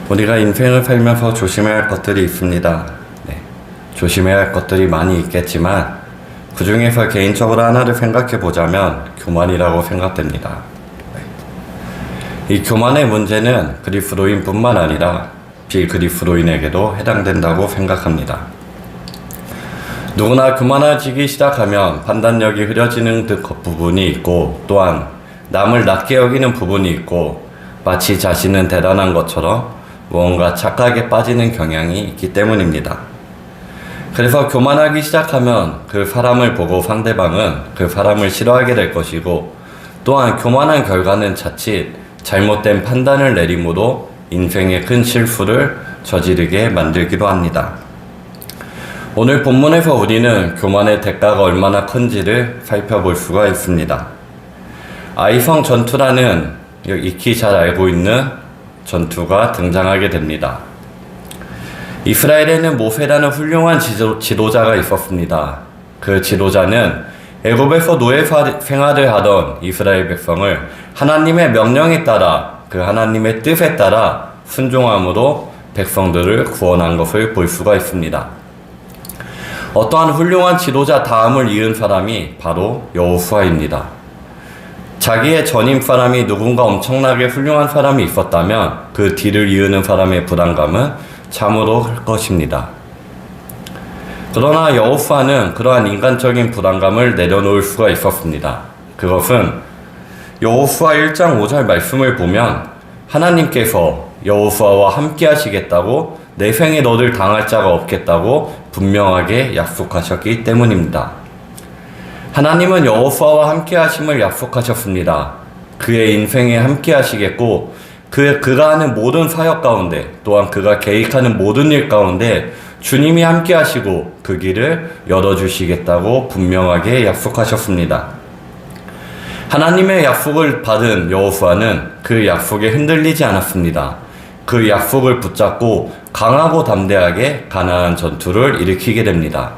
우리가 인생을 살면서 조심해야 할 것들이 있습니다. 조심해야 할 것들이 많이 있겠지만 그 중에서 개인적으로 하나를 생각해 보자면 교만이라고 생각됩니다. 이 교만의 문제는 그리스도인뿐만 아니라 비그리스도인에게도 해당된다고 생각합니다. 누구나 교만해지기 시작하면 판단력이 흐려지는 부분이 있고, 또한 남을 낮게 여기는 부분이 있고, 마치 자신은 대단한 것처럼 무언가 착각에 빠지는 경향이 있기 때문입니다. 그래서 교만하기 시작하면 그 사람을 보고 상대방은 그 사람을 싫어하게 될 것이고, 또한 교만한 결과는 자칫 잘못된 판단을 내림으로 인생의 큰 실수를 저지르게 만들기도 합니다. 오늘 본문에서 우리는 교만의 대가가 얼마나 큰지를 살펴볼 수가 있습니다. 아이성 전투라는 익히 잘 알고 있는 전투가 등장하게 됩니다. 이스라엘에는 모세라는 훌륭한 지도자가 있었습니다. 그 지도자는 애굽에서 노예 생활을 하던 이스라엘 백성을 하나님의 명령에 따라, 그 하나님의 뜻에 따라 순종함으로 백성들을 구원한 것을 볼 수가 있습니다. 어떠한 훌륭한 지도자 다음을 이은 사람이 바로 여호수아입니다. 자기의 전임 사람이 누군가 엄청나게 훌륭한 사람이 있었다면 그 뒤를 이으는 사람의 부담감은 참으로 클 것입니다. 그러나 여호수아는 그러한 인간적인 부담감을 내려놓을 수가 있었습니다. 그것은 여호수아 1장 5절 말씀을 보면 하나님께서 여호수아와 함께 하시겠다고, 내 생에 너를 당할 자가 없겠다고 분명하게 약속하셨기 때문입니다. 하나님은 여호수아와 함께 하심을 약속하셨습니다. 그의 인생에 함께 하시겠고, 그가 하는 모든 사역 가운데, 또한 그가 계획하는 모든 일 가운데 주님이 함께 하시고 그 길을 열어주시겠다고 분명하게 약속하셨습니다. 하나님의 약속을 받은 여호수아는 그 약속에 흔들리지 않았습니다. 그 약속을 붙잡고 강하고 담대하게 가나안 전투를 일으키게 됩니다.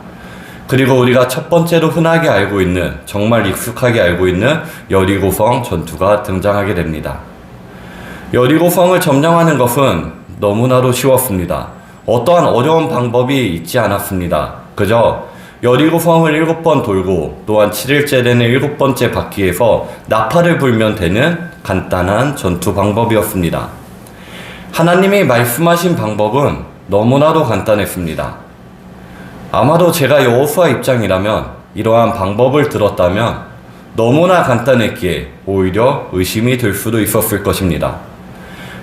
그리고 우리가 첫 번째로 흔하게 알고 있는, 정말 익숙하게 알고 있는 여리고성 전투가 등장하게 됩니다. 여리고성을 점령하는 것은 너무나도 쉬웠습니다. 어떠한 어려운 방법이 있지 않았습니다. 그저 여리고성을 7번 돌고, 또한 7일째 되는 7번째 바퀴에서 나팔을 불면 되는 간단한 전투 방법이었습니다. 하나님이 말씀하신 방법은 너무나도 간단했습니다. 아마도 제가 여호수아 입장이라면 이러한 방법을 들었다면 너무나 간단했기에 오히려 의심이 들 수도 있었을 것입니다.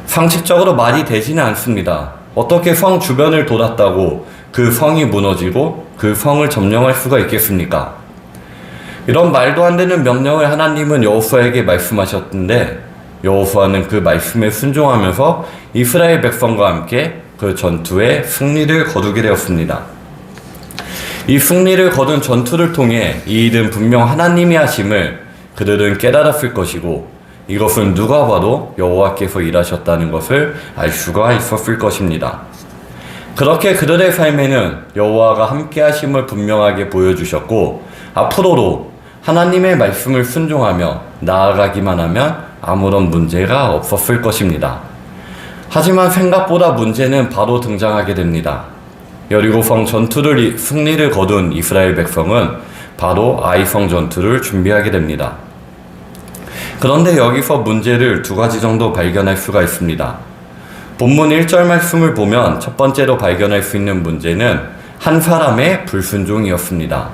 상식적으로 말이 되지는 않습니다. 어떻게 성 주변을 돌았다고 그 성이 무너지고 그 성을 점령할 수가 있겠습니까? 이런 말도 안 되는 명령을 하나님은 여호수아에게 말씀하셨는데, 여호수아는 그 말씀에 순종하면서 이스라엘 백성과 함께 그 전투에 승리를 거두게 되었습니다. 이 승리를 거둔 전투를 통해 이 일은 분명 하나님이 하심을 그들은 깨달았을 것이고, 이것은 누가 봐도 여호와께서 일하셨다는 것을 알 수가 있었을 것입니다. 그렇게 그들의 삶에는 여호와가 함께 하심을 분명하게 보여주셨고, 앞으로도 하나님의 말씀을 순종하며 나아가기만 하면 아무런 문제가 없었을 것입니다. 하지만 생각보다 문제는 바로 등장하게 됩니다. 여리고성 전투를 승리를 거둔 이스라엘 백성은 바로 아이성 전투를 준비하게 됩니다. 그런데 여기서 문제를 2가지 정도 발견할 수가 있습니다. 본문 1절 말씀을 보면 첫 번째로 발견할 수 있는 문제는 한 사람의 불순종이었습니다.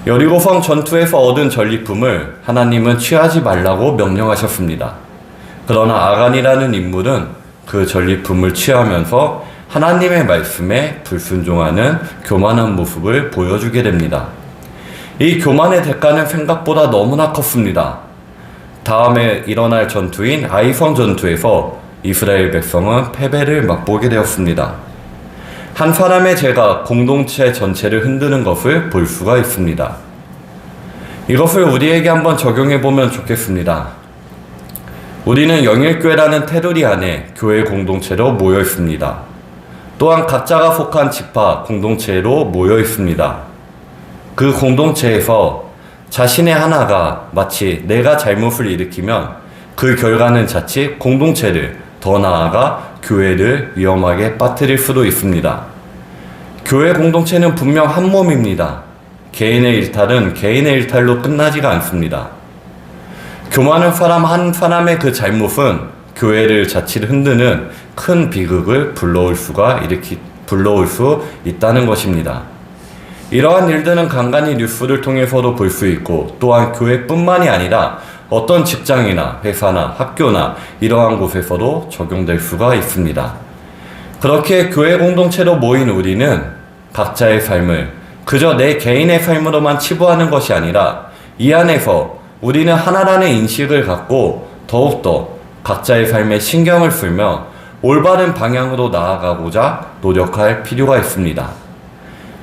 여리고성 전투에서 얻은 전리품을 하나님은 취하지 말라고 명령하셨습니다. 그러나 아간이라는 인물은 그 전리품을 취하면서 하나님의 말씀에 불순종하는 교만한 모습을 보여주게 됩니다. 이 교만의 대가는 생각보다 너무나 컸습니다. 다음에 일어날 전투인 아이성 전투에서 이스라엘 백성은 패배를 맛보게 되었습니다. 한 사람의 죄가 공동체 전체를 흔드는 것을 볼 수가 있습니다. 이것을 우리에게 한번 적용해 보면 좋겠습니다. 우리는 영일교회라는 테두리 안에 교회 공동체로 모여 있습니다. 또한 각자가 속한 지파 공동체로 모여 있습니다. 그 공동체에서 자신의 하나가 마치 내가 잘못을 일으키면 그 결과는 자칫 공동체를, 더 나아가 교회를 위험하게 빠뜨릴 수도 있습니다. 교회 공동체는 분명 한 몸입니다. 개인의 일탈은 개인의 일탈로 끝나지가 않습니다. 교만한 사람 한 사람의 그 잘못은 교회를 자칫 흔드는 큰 비극을 불러올 수 있다는 것입니다. 이러한 일들은 간간히 뉴스를 통해서도 볼 수 있고, 또한 교회뿐만이 아니라 어떤 직장이나 회사나 학교나 이러한 곳에서도 적용될 수가 있습니다. 그렇게 교회 공동체로 모인 우리는 각자의 삶을 그저 내 개인의 삶으로만 치부하는 것이 아니라 이 안에서 우리는 하나라는 인식을 갖고 더욱더 각자의 삶에 신경을 쓰며 올바른 방향으로 나아가고자 노력할 필요가 있습니다.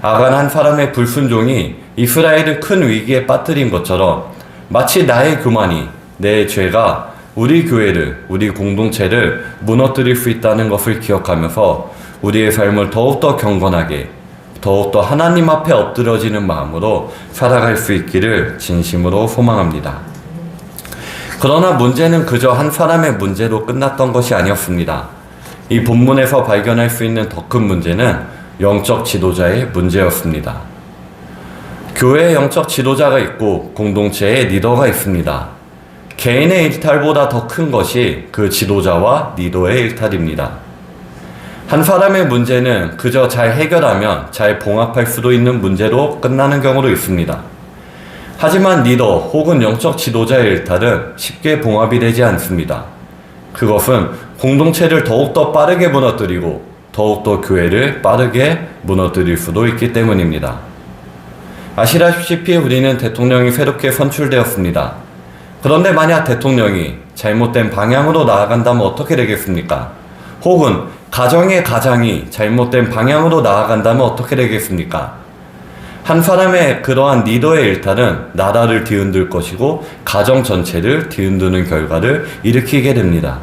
아간 한 사람의 불순종이 이스라엘을 큰 위기에 빠뜨린 것처럼 마치 나의 교만이, 내 죄가 우리 교회를, 우리 공동체를 무너뜨릴 수 있다는 것을 기억하면서 우리의 삶을 더욱더 경건하게, 더욱더 하나님 앞에 엎드려지는 마음으로 살아갈 수 있기를 진심으로 소망합니다. 그러나 문제는 그저 한 사람의 문제로 끝났던 것이 아니었습니다. 이 본문에서 발견할 수 있는 더 큰 문제는 영적 지도자의 문제였습니다. 교회에 영적 지도자가 있고 공동체에 리더가 있습니다. 개인의 일탈보다 더 큰 것이 그 지도자와 리더의 일탈입니다. 한 사람의 문제는 그저 잘 해결하면 잘 봉합할 수도 있는 문제로 끝나는 경우도 있습니다. 하지만 리더 혹은 영적 지도자의 일탈은 쉽게 봉합이 되지 않습니다. 그것은 공동체를 더욱더 빠르게 무너뜨리고 더욱더 교회를 빠르게 무너뜨릴 수도 있기 때문입니다. 아시다시피 우리는 대통령이 새롭게 선출되었습니다. 그런데 만약 대통령이 잘못된 방향으로 나아간다면 어떻게 되겠습니까? 혹은 가정의 가장이 잘못된 방향으로 나아간다면 어떻게 되겠습니까? 한 사람의 그러한 리더의 일탈은 나라를 뒤흔들 것이고 가정 전체를 뒤흔드는 결과를 일으키게 됩니다.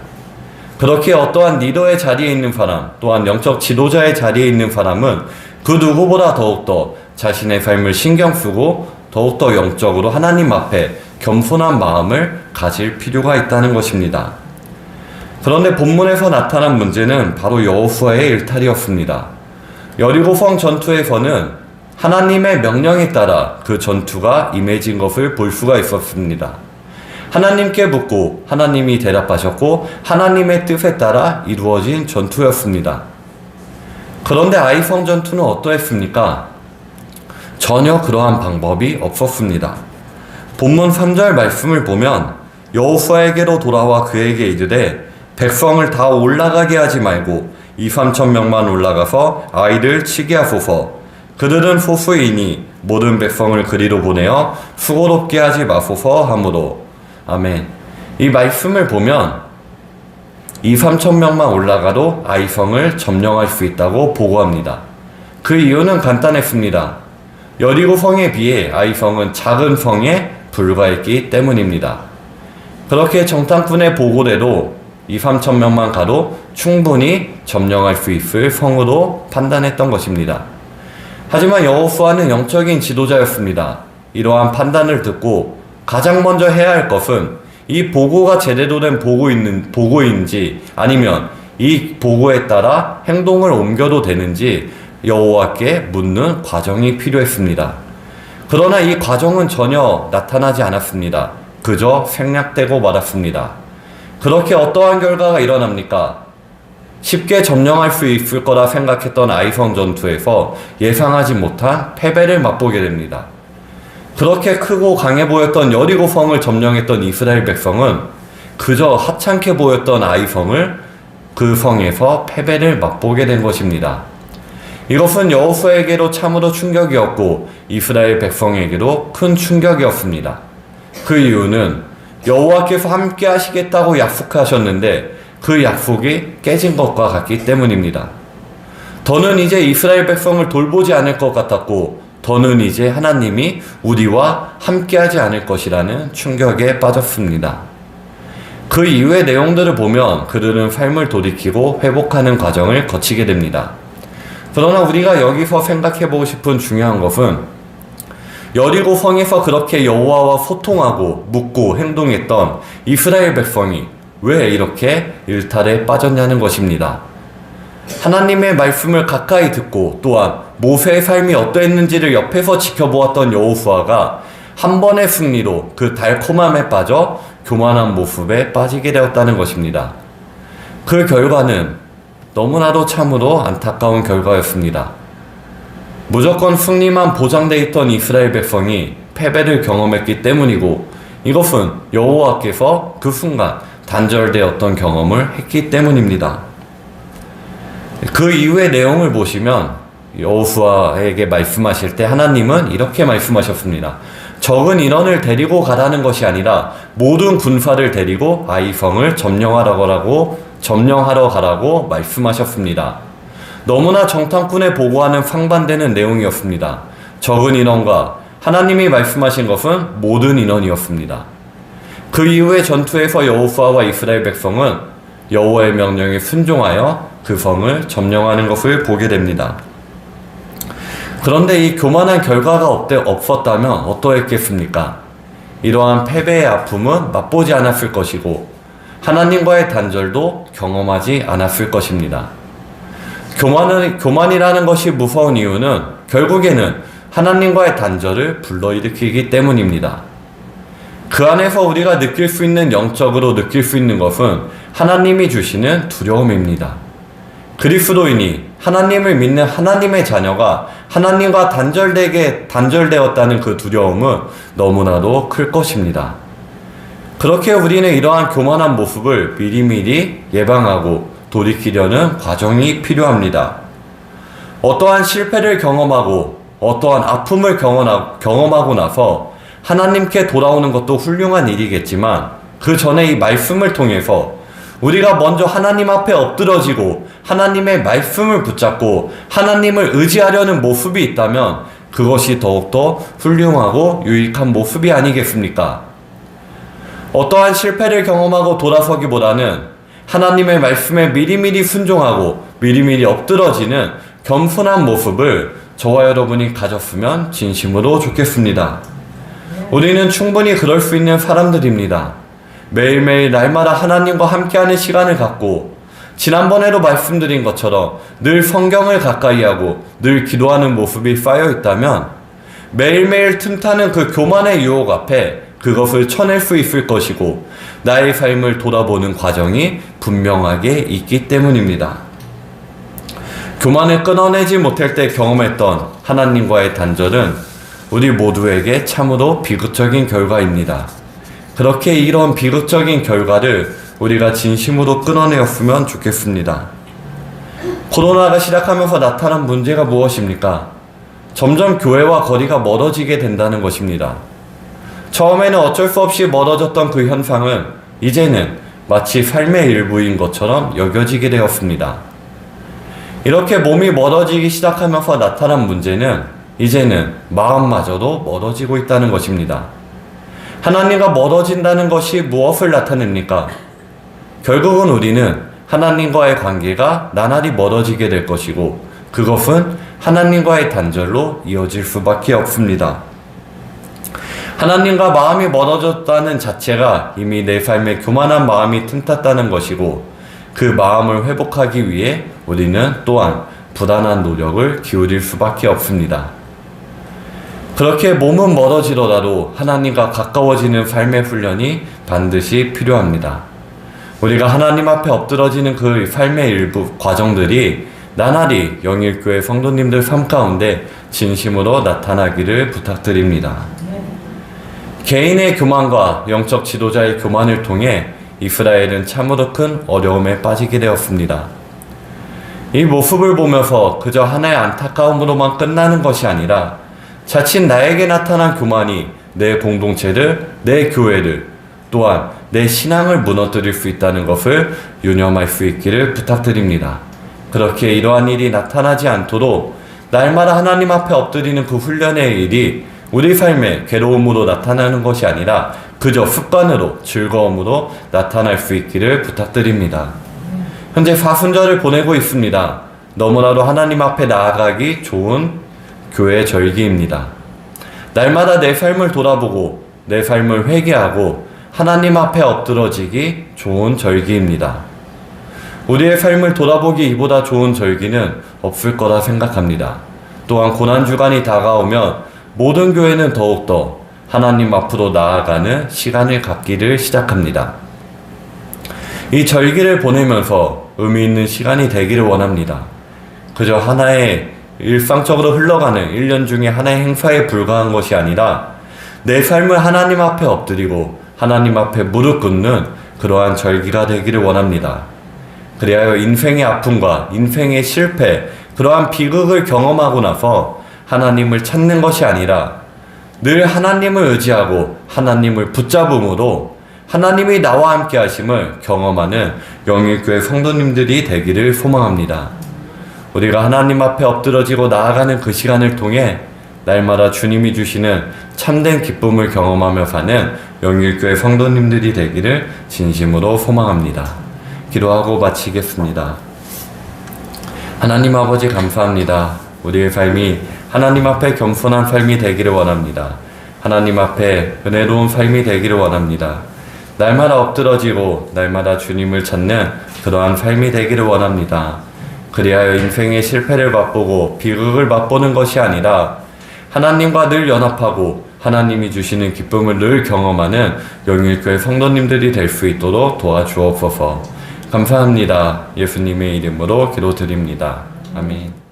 그렇게 어떠한 리더의 자리에 있는 사람, 또한 영적 지도자의 자리에 있는 사람은 그 누구보다 더욱더 자신의 삶을 신경 쓰고 더욱더 영적으로 하나님 앞에 겸손한 마음을 가질 필요가 있다는 것입니다. 그런데 본문에서 나타난 문제는 바로 여호수아의 일탈이었습니다. 여리고성 전투에서는 하나님의 명령에 따라 그 전투가 임해진 것을 볼 수가 있었습니다. 하나님께 묻고 하나님이 대답하셨고 하나님의 뜻에 따라 이루어진 전투였습니다. 그런데 아이성 전투는 어떠했습니까? 전혀 그러한 방법이 없었습니다. 본문 3절 말씀을 보면 여호수아에게로 돌아와 그에게 이르되 백성을 다 올라가게 하지 말고 2-3천 명만 올라가서 아이를 치게 하소서. 그들은 소수이니 모든 백성을 그리로 보내어 수고롭게 하지 마소서 하므로. 아멘. 이 말씀을 보면 2-3천 명만 올라가도 아이성을 점령할 수 있다고 보고합니다. 그 이유는 간단했습니다. 여리고성에 비해 아이성은 작은 성에 불과했기 때문입니다. 그렇게 정탐꾼의 보고대로 2-3천 명만 가도 충분히 점령할 수 있을 성으로 판단했던 것입니다. 하지만 여호수아는 영적인 지도자였습니다. 이러한 판단을 듣고 가장 먼저 해야 할 것은 이 보고가 제대로 된 보고인지 아니면 이 보고에 따라 행동을 옮겨도 되는지 여호와께 묻는 과정이 필요했습니다. 그러나 이 과정은 전혀 나타나지 않았습니다. 그저 생략되고 말았습니다. 그렇게 어떠한 결과가 일어납니까? 쉽게 점령할 수 있을 거라 생각했던 아이성 전투에서 예상하지 못한 패배를 맛보게 됩니다. 그렇게 크고 강해 보였던 여리고성을 점령했던 이스라엘 백성은 그저 하찮게 보였던 아이성을 그 성에서 패배를 맛보게 된 것입니다. 이것은 여호수아에게도 참으로 충격이었고 이스라엘 백성에게도 큰 충격이었습니다. 그 이유는 여호와께서 함께 하시겠다고 약속하셨는데 그 약속이 깨진 것과 같기 때문입니다. 더는 이제 이스라엘 백성을 돌보지 않을 것 같았고 더는 이제 하나님이 우리와 함께하지 않을 것이라는 충격에 빠졌습니다. 그 이후의 내용들을 보면 그들은 삶을 돌이키고 회복하는 과정을 거치게 됩니다. 그러나 우리가 여기서 생각해보고 싶은 중요한 것은 여리고성에서 그렇게 여호와와 소통하고 묻고 행동했던 이스라엘 백성이 왜 이렇게 일탈에 빠졌냐는 것입니다. 하나님의 말씀을 가까이 듣고 또한 모세의 삶이 어떠했는지를 옆에서 지켜보았던 여호수아가 한 번의 승리로 그 달콤함에 빠져 교만한 모습에 빠지게 되었다는 것입니다. 그 결과는 너무나도 참으로 안타까운 결과였습니다. 무조건 승리만 보장되어 있던 이스라엘 백성이 패배를 경험했기 때문이고, 이것은 여호와께서 그 순간 단절되었던 경험을 했기 때문입니다. 그 이후의 내용을 보시면 여호수아에게 말씀하실 때 하나님은 이렇게 말씀하셨습니다. 적은 인원을 데리고 가라는 것이 아니라 모든 군사를 데리고 아이성을 점령하러 가라고 말씀하셨습니다. 너무나 정탐꾼에 보고하는 상반되는 내용이었습니다. 적은 인원과 하나님이 말씀하신 것은 모든 인원이었습니다. 그 이후의 전투에서 여호수아와 이스라엘 백성은 여호와의 명령에 순종하여 그 성을 점령하는 것을 보게 됩니다. 그런데 이 교만한 결과가 없었다면 어떠했겠습니까? 이러한 패배의 아픔은 맛보지 않았을 것이고 하나님과의 단절도 경험하지 않았을 것입니다. 교만이라는 것이 무서운 이유는 결국에는 하나님과의 단절을 불러일으키기 때문입니다. 그 안에서 우리가 느낄 수 있는, 영적으로 느낄 수 있는 것은 하나님이 주시는 두려움입니다. 그리스도인이 하나님을 믿는 하나님의 자녀가 하나님과 단절되었다는 그 두려움은 너무나도 클 것입니다. 그렇게 우리는 이러한 교만한 모습을 미리미리 예방하고 돌이키려는 과정이 필요합니다. 어떠한 실패를 경험하고 어떠한 아픔을 경험하고 나서 하나님께 돌아오는 것도 훌륭한 일이겠지만, 그 전에 이 말씀을 통해서 우리가 먼저 하나님 앞에 엎드러지고 하나님의 말씀을 붙잡고 하나님을 의지하려는 모습이 있다면 그것이 더욱더 훌륭하고 유익한 모습이 아니겠습니까? 어떠한 실패를 경험하고 돌아서기보다는 하나님의 말씀에 미리미리 순종하고 미리미리 엎드러지는 겸손한 모습을 저와 여러분이 가졌으면 진심으로 좋겠습니다. 우리는 충분히 그럴 수 있는 사람들입니다. 매일매일 날마다 하나님과 함께하는 시간을 갖고 지난번에도 말씀드린 것처럼 늘 성경을 가까이 하고 늘 기도하는 모습이 쌓여 있다면 매일매일 틈타는 그 교만의 유혹 앞에 그것을 쳐낼 수 있을 것이고 나의 삶을 돌아보는 과정이 분명하게 있기 때문입니다. 교만을 끊어내지 못할 때 경험했던 하나님과의 단절은 우리 모두에게 참으로 비극적인 결과입니다. 그렇게 이런 비극적인 결과를 우리가 진심으로 끊어내었으면 좋겠습니다. 코로나가 시작하면서 나타난 문제가 무엇입니까? 점점 교회와 거리가 멀어지게 된다는 것입니다. 처음에는 어쩔 수 없이 멀어졌던 그 현상은 이제는 마치 삶의 일부인 것처럼 여겨지게 되었습니다. 이렇게 몸이 멀어지기 시작하면서 나타난 문제는 이제는 마음마저도 멀어지고 있다는 것입니다. 하나님과 멀어진다는 것이 무엇을 나타냅니까? 결국은 우리는 하나님과의 관계가 나날이 멀어지게 될 것이고 그것은 하나님과의 단절로 이어질 수밖에 없습니다. 하나님과 마음이 멀어졌다는 자체가 이미 내 삶에 교만한 마음이 틈탔다는 것이고 그 마음을 회복하기 위해 우리는 또한 부단한 노력을 기울일 수밖에 없습니다. 그렇게 몸은 멀어지더라도 하나님과 가까워지는 삶의 훈련이 반드시 필요합니다. 우리가 하나님 앞에 엎드러지는 그 삶의 일부 과정들이 나날이 영일교회 성도님들 삶 가운데 진심으로 나타나기를 부탁드립니다. 개인의 교만과 영적 지도자의 교만을 통해 이스라엘은 참으로 큰 어려움에 빠지게 되었습니다. 이 모습을 보면서 그저 하나의 안타까움으로만 끝나는 것이 아니라 자칫 나에게 나타난 교만이 내 공동체를, 내 교회를, 또한 내 신앙을 무너뜨릴 수 있다는 것을 유념할 수 있기를 부탁드립니다. 그렇게 이러한 일이 나타나지 않도록 날마다 하나님 앞에 엎드리는 그 훈련의 일이 우리 삶에 괴로움으로 나타나는 것이 아니라 그저 습관으로, 즐거움으로 나타날 수 있기를 부탁드립니다. 현재 사순절을 보내고 있습니다. 너무나도 하나님 앞에 나아가기 좋은 교회 절기입니다. 날마다 내 삶을 돌아보고 내 삶을 회개하고 하나님 앞에 엎드러지기 좋은 절기입니다. 우리의 삶을 돌아보기 이보다 좋은 절기는 없을 거라 생각합니다. 또한 고난주간이 다가오면 모든 교회는 더욱더 하나님 앞으로 나아가는 시간을 갖기를 시작합니다. 이 절기를 보내면서 의미 있는 시간이 되기를 원합니다. 그저 하나의 일상적으로 흘러가는 1년 중에 하나의 행사에 불과한 것이 아니라 내 삶을 하나님 앞에 엎드리고 하나님 앞에 무릎 꿇는 그러한 절기가 되기를 원합니다. 그리하여 인생의 아픔과 인생의 실패, 그러한 비극을 경험하고 나서 하나님을 찾는 것이 아니라 늘 하나님을 의지하고 하나님을 붙잡음으로 하나님이 나와 함께 하심을 경험하는 영일교회 성도님들이 되기를 소망합니다. 우리가 하나님 앞에 엎드러지고 나아가는 그 시간을 통해 날마다 주님이 주시는 참된 기쁨을 경험하며 사는 영일교회 성도님들이 되기를 진심으로 소망합니다. 기도하고 마치겠습니다. 하나님 아버지 감사합니다. 우리의 삶이 하나님 앞에 겸손한 삶이 되기를 원합니다. 하나님 앞에 은혜로운 삶이 되기를 원합니다. 날마다 엎드러지고 날마다 주님을 찾는 그러한 삶이 되기를 원합니다. 그리하여 인생의 실패를 맛보고 비극을 맛보는 것이 아니라 하나님과 늘 연합하고 하나님이 주시는 기쁨을 늘 경험하는 영일교회 성도님들이 될 수 있도록 도와주옵소서. 감사합니다. 예수님의 이름으로 기도드립니다. 아멘.